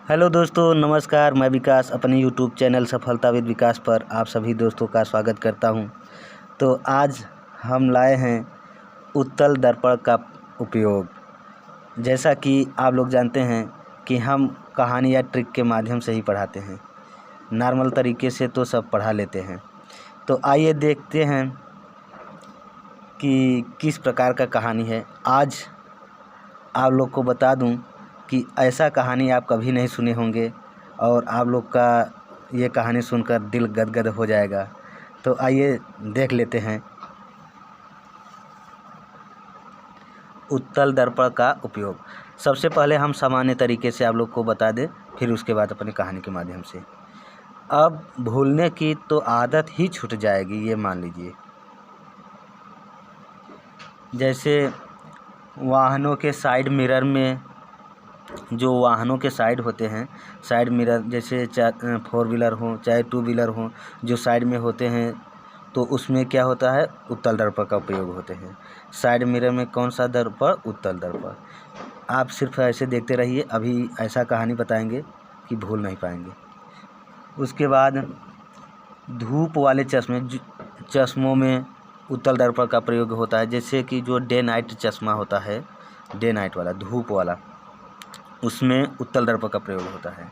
Hello दोस्तों, नमस्कार। मैं विकास अपने यूट्यूब चैनल सफलता विद विकास पर आप सभी दोस्तों का स्वागत करता हूं। तो आज हम लाए हैं उत्तल दर्पण का उपयोग। जैसा कि आप लोग जानते हैं कि हम कहानी या ट्रिक के माध्यम से ही पढ़ाते हैं। नॉर्मल तरीके से तो सब पढ़ा लेते हैं। तो आइए देखते हैं कि किस प्रकार का कहानी है। आज आप लोग को बता दूं कि ऐसा कहानी आप कभी नहीं सुने होंगे और आप लोग का ये कहानी सुनकर दिल गदगद हो जाएगा। तो आइए देख लेते हैं उत्तल दर्पण का उपयोग। सबसे पहले हम सामान्य तरीके से आप लोग को बता दें, फिर उसके बाद अपनी कहानी के माध्यम से। अब भूलने की तो आदत ही छूट जाएगी, ये मान लीजिए। जैसे वाहनों के साइड मिरर में, जो वाहनों के साइड होते हैं, साइड मिरर, जैसे चाहे 4 व्हीलर हो चाहे 2 व्हीलर हो, जो साइड में होते हैं तो उसमें क्या होता है, उत्तल दर्पण का उपयोग होते हैं। साइड मिरर में कौन सा दर्पण? उत्तल दर्पण। आप सिर्फ ऐसे देखते रहिए, अभी ऐसा कहानी बताएंगे कि भूल नहीं पाएंगे। उसके बाद धूप वाले चश्मों में उत्तल दर्पण का प्रयोग होता है। जैसे कि जो डे नाइट चश्मा होता है, डे नाइट वाला, धूप वाला, उसमें उत्तल दर्पण का प्रयोग होता है।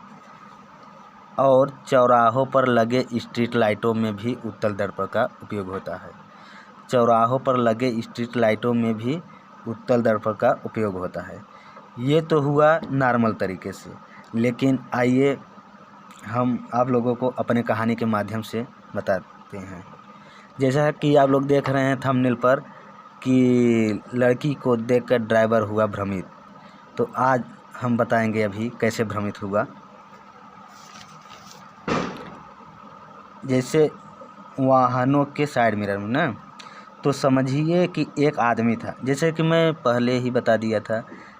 और चौराहों पर लगे स्ट्रीट लाइटों में भी उत्तल दर्पण का उपयोग होता है। चौराहों पर लगे स्ट्रीट लाइटों में भी उत्तल दर्पण का उपयोग होता है। ये तो हुआ नॉर्मल तरीके से, लेकिन आइए हम आप लोगों को अपने कहानी के माध्यम से बताते हैं। जैसा कि आप लोग देख रहे हैं थंबनेल पर कि लड़की को देखकर ड्राइवर हुआ भ्रमित। तो आज हम बताएंगे अभी कैसे भ्रमित हुआ। जैसे वाहनों के साइड मिरर में ना, तो समझिए कि एक आदमी था। जैसे कि मैं पहले ही बता दिया था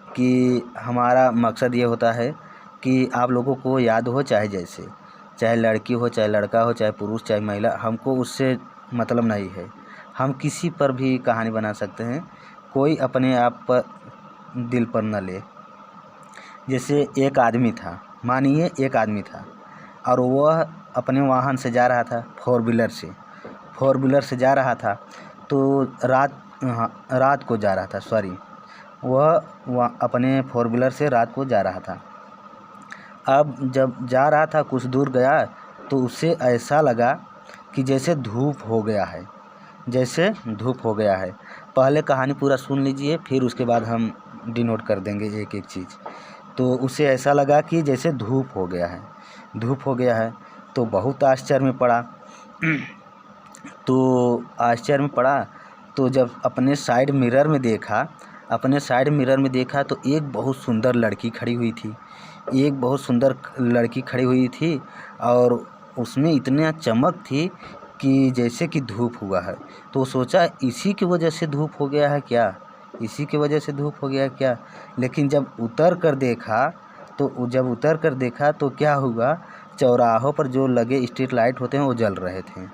कि हमारा मकसद ये होता है कि आप लोगों को याद हो, चाहे लड़की हो, चाहे लड़का हो, चाहे पुरुष, चाहे महिला, हमको उससे मतलब नहीं है। हम किसी पर भी कहानी बना सकते हैं, कोई अपने आप पर दिल पर न ले। जैसे एक आदमी था, मानिए एक आदमी था और वह अपने वाहन से जा रहा था, 4 व्हीलर से जा रहा था। तो रात को जा रहा था, वह अपने 4 व्हीलर से रात को जा रहा था। अब जब जा रहा था, कुछ दूर गया तो उसे ऐसा लगा कि जैसे धूप हो गया है। पहले कहानी पूरा सुन लीजिए, फिर उसके बाद हम डिनोट कर देंगे एक एक चीज़। तो उसे ऐसा लगा कि जैसे धूप हो गया है। तो बहुत आश्चर्य में पड़ा। तो जब अपने साइड मिरर में देखा तो एक बहुत सुंदर लड़की खड़ी हुई थी और उसमें इतना चमक थी कि जैसे कि धूप हुआ है। तो सोचा इसी की वजह से धूप हो गया है क्या। लेकिन जब उतर कर देखा तो क्या हुआ, चौराहों पर जो लगे स्ट्रीट लाइट होते हैं वो जल रहे थे।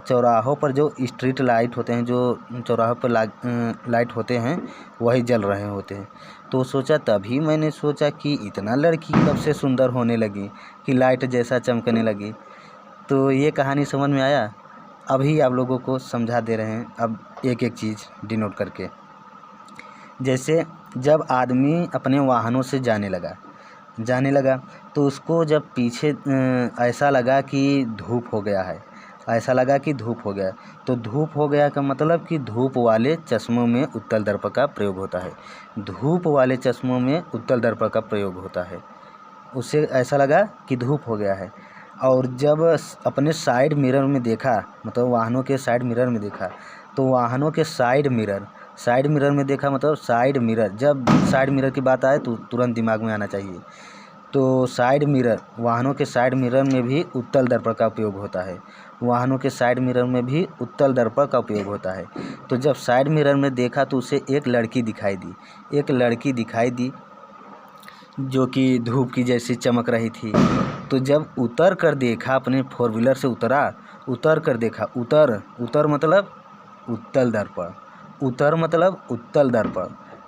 चौराहों पर जो स्ट्रीट लाइट होते हैं, जो चौराहों पर लाइट होते हैं, वही जल रहे होते हैं। तो सोचा, तभी मैंने सोचा कि इतना लड़की कब से सुंदर होने लगी कि लाइट जैसा चमकने लगी। तो ये कहानी समझ में आया। अभी आप लोगों को समझा दे रहे हैं, अब एक एक चीज़ डिनोट करके। जैसे जब आदमी अपने वाहनों से जाने लगा तो उसको जब पीछे ऐसा लगा कि धूप हो गया। तो धूप हो गया का मतलब कि धूप वाले चश्मों में उत्तल दर्पण का प्रयोग होता है। उसे ऐसा लगा कि धूप हो गया है। और जब अपने साइड मिरर में देखा, मतलब वाहनों के साइड मिरर में देखा, तो वाहनों के साइड मिरर में देखा, मतलब साइड मिरर, जब साइड मिरर की बात आए तो तुरंत दिमाग में आना चाहिए। तो वाहनों के साइड मिरर में भी उत्तल दर्पण का उपयोग होता है। तो जब साइड मिरर में देखा तो उसे एक लड़की दिखाई दी जो कि धूप की जैसी चमक रही थी। तो जब उतर कर देखा, अपने 4 व्हीलर से उतर कर देखा, उतर मतलब उत्तल दर्पण,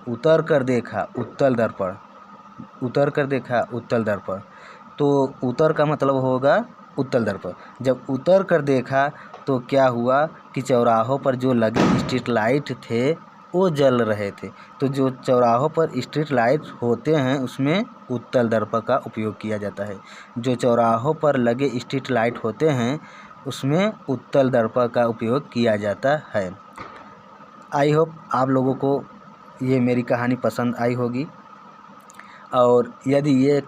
उतर कर देखा उत्तल दर्पण। उतर कर देखा उत्तल दर्पण, तो उतर का मतलब होगा उत्तल दर्पण। जब उतर कर देखा तो क्या हुआ कि चौराहों पर जो लगे स्ट्रीट लाइट थे वो जल रहे थे। तो जो चौराहों पर स्ट्रीट लाइट होते हैं उसमें उत्तल दर्पण का उपयोग किया जाता है। जो चौराहों पर लगे स्ट्रीट लाइट होते हैं उसमें उत्तल दर्पण का उपयोग किया जाता है। आई होप आप लोगों को ये मेरी कहानी पसंद आई होगी, और यदि ये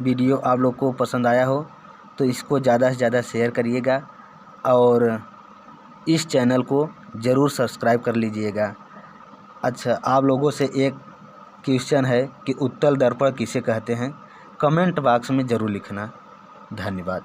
वीडियो आप लोग को पसंद आया हो तो इसको ज़्यादा से ज़्यादा शेयर करिएगा, और इस चैनल को ज़रूर सब्सक्राइब कर लीजिएगा। अच्छा, आप लोगों से एक क्वेश्चन है कि उत्तल दर्पण किसे कहते हैं, कमेंट बॉक्स में ज़रूर लिखना। धन्यवाद।